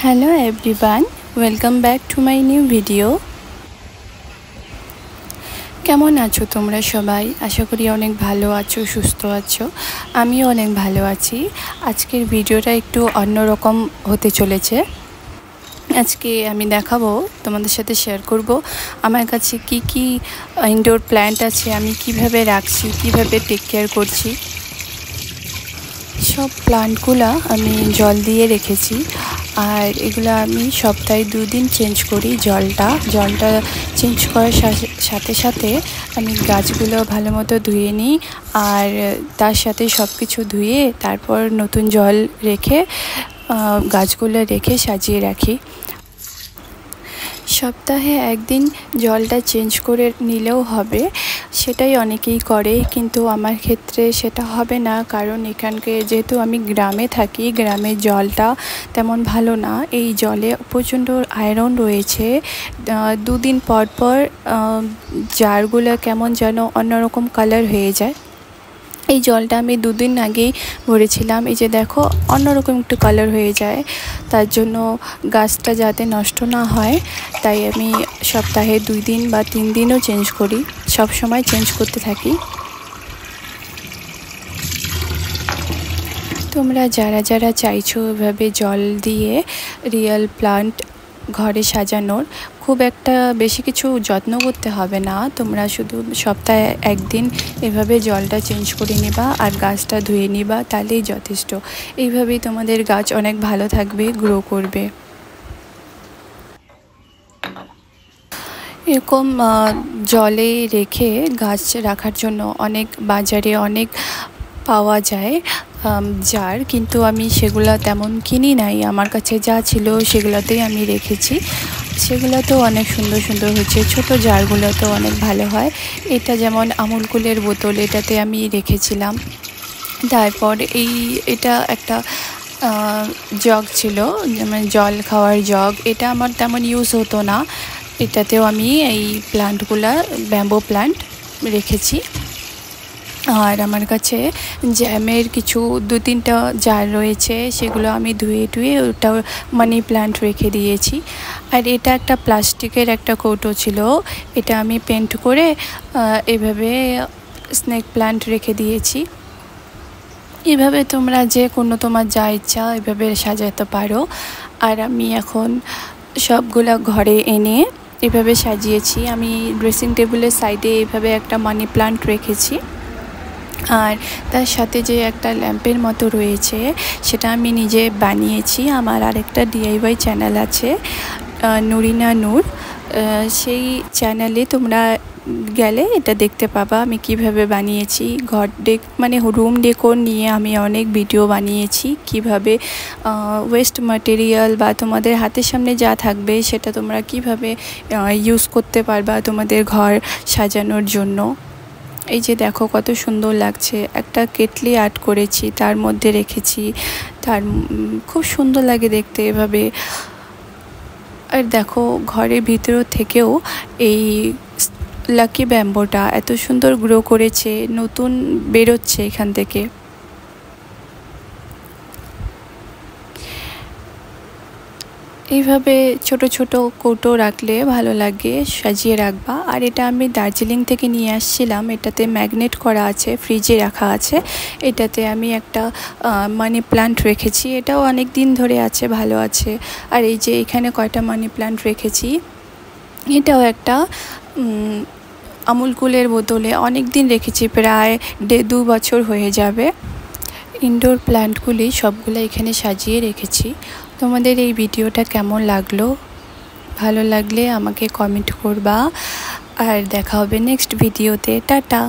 Hello everyone, welcome back to my new video. কেমন আছো তোমরা সবাই? আশা করি অনেক ভালো আছো, সুস্থ আছো। আমিও অনেক ভালো আছি। আজকের ভিডিওটা একটু অন্যরকম হতে চলেছে। আজকে আমি দেখাবো, তোমাদের সাথে শেয়ার করব আমার কাছে কি কি ইনডোর প্ল্যান্ট আছে, আমি কিভাবে রাখছি, কিভাবে টেক কেয়ার করছি। সব প্লান্টগুলো আমি জল দিয়ে রেখেছি, আর এগুলো আমি সপ্তাহে 2 দিন চেঞ্জ করি। জলটা চেঞ্জ করার সাথে সাথে আমি গাছগুলো ভালো মতো ধুয়ে নিই, আর তার সাথে সব কিছু ধুয়ে তারপর নতুন জল রেখে গাছগুলো রেখে সাজিয়ে রাখি। সপ্তাহে একদিন জলটা চেঞ্জ করে নিলেও হবে, সেটাই অনেকেই করে, কিন্তু আমার ক্ষেত্রে সেটা হবে না। কারণ এখানকে যেহেতু আমি গ্রামে থাকি, গ্রামের জলটা তেমন ভালো না। এই জলে প্রচণ্ড আয়রন রয়েছে। 2 দিন পর পর জারগুলো কেমন যেন অন্যরকম কালার হয়ে যায়। এই জলটা আমি 2 দিন আগেই ভরেছিলাম, এই যে দেখো অন্যরকম একটু কালার হয়ে যায়। তার জন্য গাছটা যাতে নষ্ট না হয়, তাই আমি সপ্তাহে 2 দিন বা 3 দিনও চেঞ্জ করি, সব সময় চেঞ্জ করতে থাকি। তোমরা যারা চাইছো এভাবে জল দিয়ে রিয়েল প্লান্ট ঘরে সাজানোর, খুব একটা বেশি কিছু যত্ন করতে হবে না। তোমরা শুধু সপ্তাহে একদিন এভাবে জলটা চেঞ্জ করে নিবা আর গাছটা ধুয়ে নিবা, তাহলেই যথেষ্ট। এইভাবেই তোমাদের গাছ অনেক ভালো থাকবে, গ্রো করবে। এরকম জলে রেখে গাছ রাখার জন্য বাজারে অনেক পাওয়া যায় জার, কিন্তু আমি সেগুলো তেমন কিনি নাই। আমার কাছে যা ছিল সেগুলোতেই আমি রেখেছি। সেগুলোতেও অনেক সুন্দর সুন্দর হচ্ছে, ছোট জারগুলোতেও অনেক ভালো হয়। এটা যেমন আমুল কুলের বোতল, এটাতে আমি রেখেছিলাম। তারপর এটা একটা জগ ছিল, যেমন জল খাওয়ার জগ, এটা আমার তেমন ইউজ হতো না। এটাতেও আমি এই প্লান্টগুলো, ব্যাম্বো প্লান্ট রেখেছি। আর আমার কাছে জ্যামের কিছু 2-3টা জার রয়েছে, সেগুলো আমি ধুয়ে ওটা মানি প্ল্যান্ট রেখে দিয়েছি। আর এটা একটা প্লাস্টিকের একটা কৌটো ছিল, এটা আমি পেন্ট করে এভাবে স্নেক প্ল্যান্ট রেখে দিয়েছি। এভাবে তোমরা যে কোনো তোমার যা ইচ্ছা এভাবে সাজাতে পারো। আর আমি এখন সবগুলা ঘরে এনে এভাবে সাজিয়েছি। আমি ড্রেসিং টেবিলের সাইডে এভাবে একটা মানি প্ল্যান্ট রেখেছি, আর তার সাথে যে একটা ল্যাম্পের মতো রয়েছে, সেটা আমি নিজে বানিয়েছি। আমার আরেকটা DIY চ্যানেল আছে, নুরিনা নূর, সেই চ্যানেলে তোমরা গেলে এটা দেখতে পাবা আমি কিভাবে বানিয়েছি। রুম ডেকোর নিয়ে আমি অনেক ভিডিও বানিয়েছি, কিভাবে ওয়েস্ট ম্যাটেরিয়াল বা তোমাদের হাতের সামনে যা থাকবে সেটা তোমরা কিভাবে ইউজ করতে পারবা তোমাদের ঘর সাজানোর জন্য। এই যে দেখো কত সুন্দর লাগছে, একটা কেটলি আর্ট করেছি, তার মধ্যে রেখেছি, খুব সুন্দর লাগে দেখতে এভাবে। আর দেখো ঘরের ভিতর থেকেও এই লাকি ব্যাম্বোটা এত সুন্দর গ্রো করেছে, নতুন বেরোচ্ছে এখান থেকে। এইভাবে ছোট ছোট কৌটো রাখলে ভালো লাগে, সাজিয়ে রাখবা। আর এটা আমি দার্জিলিং থেকে নিয়ে আসছিলাম, এটাতে ম্যাগনেট করা আছে, ফ্রিজে রাখা আছে। এটাতে আমি একটা মানি প্ল্যান্ট রেখেছি, এটাও অনেক দিন ধরে আছে, ভালো আছে। আর এই যে এখানে কয়টা মানি প্ল্যান্ট রেখেছি, এটাও একটা আমুল কুলের বোতলে অনেক দিন রেখেছি, প্রায় 1.5-2 বছর হয়ে যাবে। ইনডোর প্ল্যান্টগুলি সবগুলো এখানে সাজিয়ে রেখেছি। তোমাদের এই ভিডিওটা কেমন লাগলো? ভালো লাগলে আমাকে কমেন্ট করবা, আর দেখা হবে নেক্সট ভিডিওতে। টাটা।